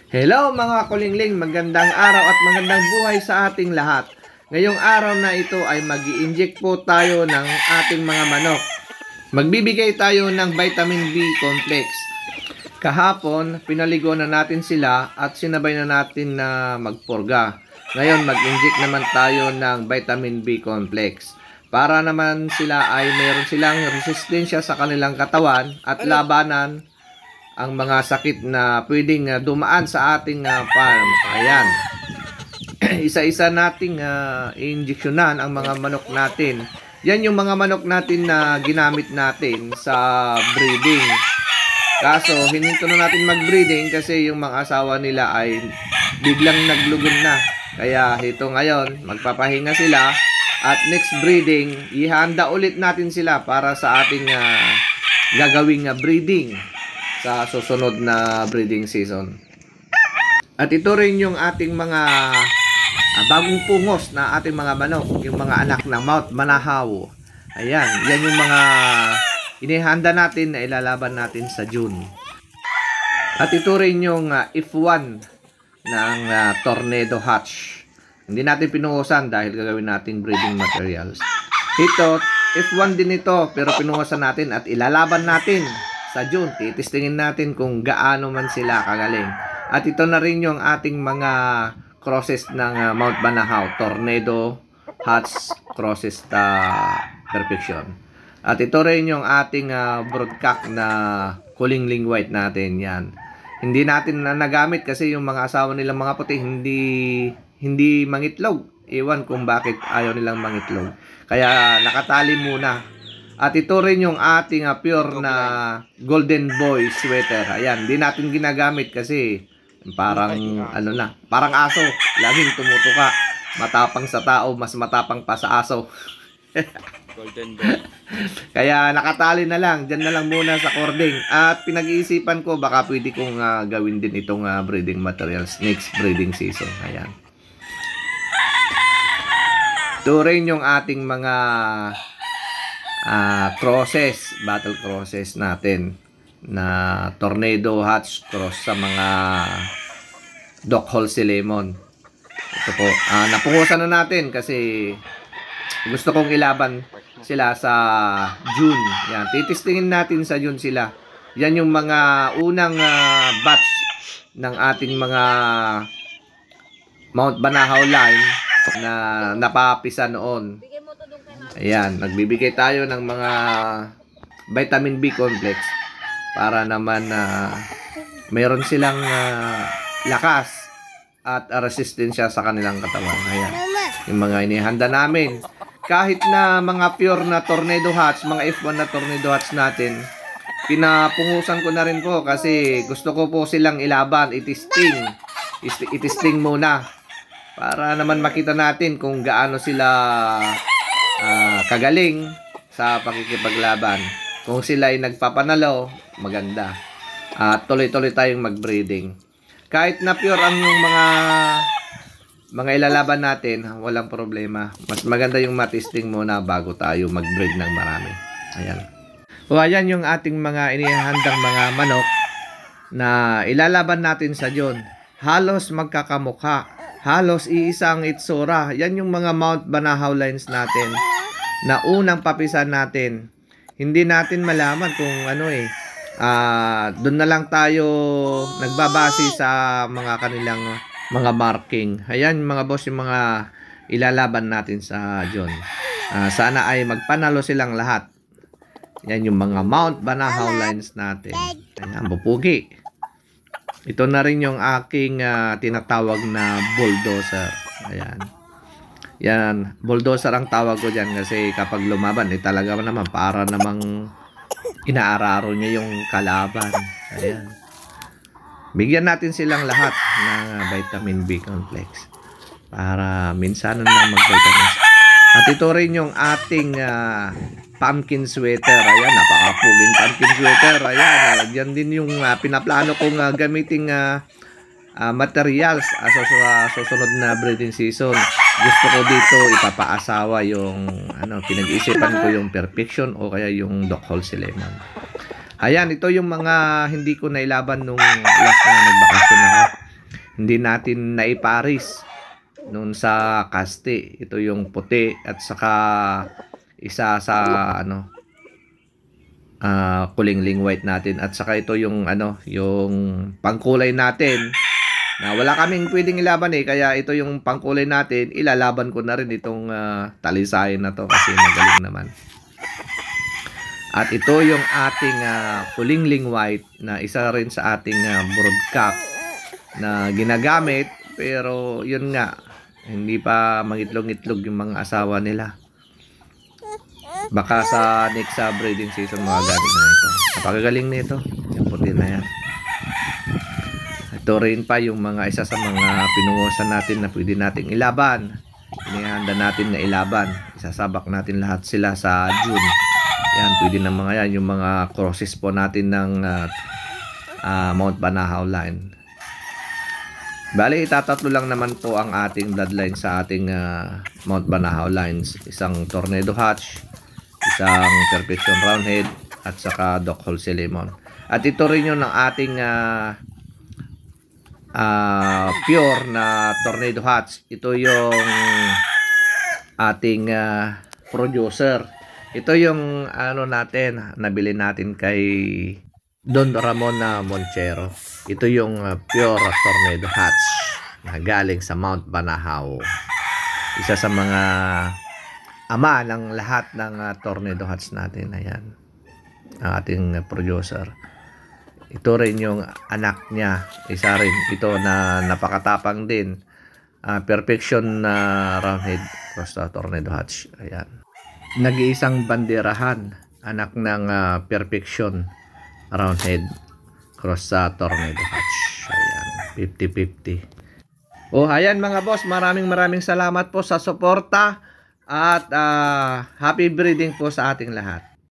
Hello mga kulingling, magandang araw at magandang buhay sa ating lahat. Ngayong araw na ito ay mag-i-inject po tayo ng ating mga manok. Magbibigay tayo ng vitamin B complex. Kahapon, pinaligo na natin sila at sinabay na natin na magpurga. Ngayon, mag-inject naman tayo ng vitamin B complex. Para naman sila ay mayroon silang resistensya sa kanilang katawan at labanan ang mga sakit na pwedeng dumaan sa ating farm. Ayan. Isa-isa nating injeksyonan ang mga manok natin. Yan yung mga manok natin na ginamit natin sa breeding. Kaso, hininto na natin mag-breeding kasi yung mga asawa nila ay biglang naglugon na. Kaya ito ngayon, magpapahinga sila at next breeding, ihanda ulit natin sila para sa ating gagawing breeding sa susunod na breeding season. At ito rin yung ating mga bagong pungos na ating mga manok, yung mga anak ng Mount Banahaw. Ayan, yan yung mga inihanda natin na ilalaban natin sa June. At ito rin yung F1 ng Tornado Hatch. Hindi natin pinuhusan dahil gagawin nating breeding materials. Ito, F1 din ito, pero pinuhusan natin at ilalaban natin sa June. Titistingin natin kung gaano man sila kagaling. At ito na rin yung ating mga crosses ng Mount Banahaw, Tornado Hatch Crosses Perfection. At ito rin yung ating broodcock na kulingling white natin. Yan. Hindi natin nagamit kasi yung mga asawa nilang mga puti hindi mangitlog. Ewan kung bakit ayaw nilang mangitlog. Kaya nakatali muna. At ito rin yung ating pure na golden boy sweater. Ayan, di natin ginagamit kasi parang parang aso. Laging tumutuka. Matapang sa tao, mas matapang pa sa aso. Golden boy. Kaya nakatali na lang. Diyan na lang muna sa cording. At pinag-iisipan ko baka pwede kong gawin din itong breeding materials next breeding season. Ayan. Ito rin yung ating mga battle crosses natin na Tornado Hatch cross sa mga Doc Halsey Lemon. Ito po, napuhusan na natin kasi gusto kong ilaban sila sa June. Yan, titistingin natin sa June sila. Yan yung mga unang batch ng ating mga Mount Banahaw line na napapisa noon. Ayan, nagbibigay tayo ng mga vitamin B complex para naman mayroon silang lakas at resistensya sa kanilang katawan. Ayan, yung mga inihanda namin. Kahit na mga pure na Tornado Hatch, mga F1 na Tornado Hatch natin, pinapungusan ko na rin po kasi gusto ko po silang ilaban, itisting muna para naman makita natin kung gaano sila kagaling sa pakikipaglaban. Kung sila ay nagpapanalo, maganda. At tuloy-tuloy tayong mag-breeding. Kahit na pure ang yung mga ilalaban natin, walang problema. Mas maganda yung matisting muna bago tayo mag-breed ng marami. Ayan. O ayan yung ating mga inihandang mga manok na ilalaban natin sa June. Halos magkakamukha. Halos iisang itsura. Yan yung mga Mount Banahaw lines natin na unang papisan natin. Hindi natin malaman kung doon na lang tayo nagbabase sa mga kanilang mga marking. Ayan mga boss yung mga ilalaban natin sa June. Sana ay magpanalo silang lahat. Yan yung mga Mount Banahaw lines natin. Ayan, bupugi. Ito na rin yung aking tinatawag na bulldozer. Ayan. Yan, bulldozer ang tawag ko dyan kasi kapag lumaban, talaga naman para namang inaararo niya yung kalaban. Ayan. Bigyan natin silang lahat ng vitamin B complex para minsan na mag-vitamins. At ito rin yung ating pumpkin sweater. Ayan, napakapuging pumpkin sweater. Ayan, yan din yung pinaplano kong gamiting materials sa susunod na breeding season. Gusto ko dito ipapaasawa yung pinag-isipan ko yung Perfection o kaya yung Doc Halsey Lemon. Ayan, ito yung mga hindi ko nailaban nung last na nagbakasyon ako. hindi natin naiparis noon sa kaste. Ito yung puti at saka isa sa kulingling white natin, at saka ito yung yung pangkulay natin na wala kaming pwedeng ilaban kaya ito yung pangkulay natin. Ilalaban ko na rin itong talisayan na to kasi magaling naman. At ito yung ating kulingling white na isa rin sa ating broodcock na ginagamit, pero yun nga, hindi pa mangitlog-itlog yung mga asawa nila. Baka sa next breeding season magagamit na ito. Napakagaling nito. Yung puti na yan. Ito rin pa yung mga isa sa mga pinungusan natin na pwede nating ilaban. Inihanda natin na ilaban. Isasabak natin lahat sila sa June. Yan, pwede na mga yan. Yung mga crosses po natin ng Mount Banahaw line. Bali, itatatlo lang naman po ang ating bloodline sa ating Mount Banahaw lines. Isang Tornado Hatch, isang Perfection Roundhead, at saka Doc Halsey Lemon. At ito rin yung ng ating pure na Tornado Hatch. Ito yung ating producer. Ito yung natin, nabili natin kay Don Ramon Monchero. Ito yung pure Tornado Hatch na galing sa Mount Banahaw. Isa sa mga ama ng lahat ng Tornado Hatch natin. Ayan, ang ating producer. Ito rin yung anak niya. Isa rin ito na napakatapang din. Perfection Roundhead cross Tornado Hatch. Ayan. Nag-iisang banderahan. Anak ng Perfection Roundhead cross sa Tornado Hatch. Ayan, 50-50. Ayan mga boss, maraming salamat po sa suporta at happy breeding po sa ating lahat.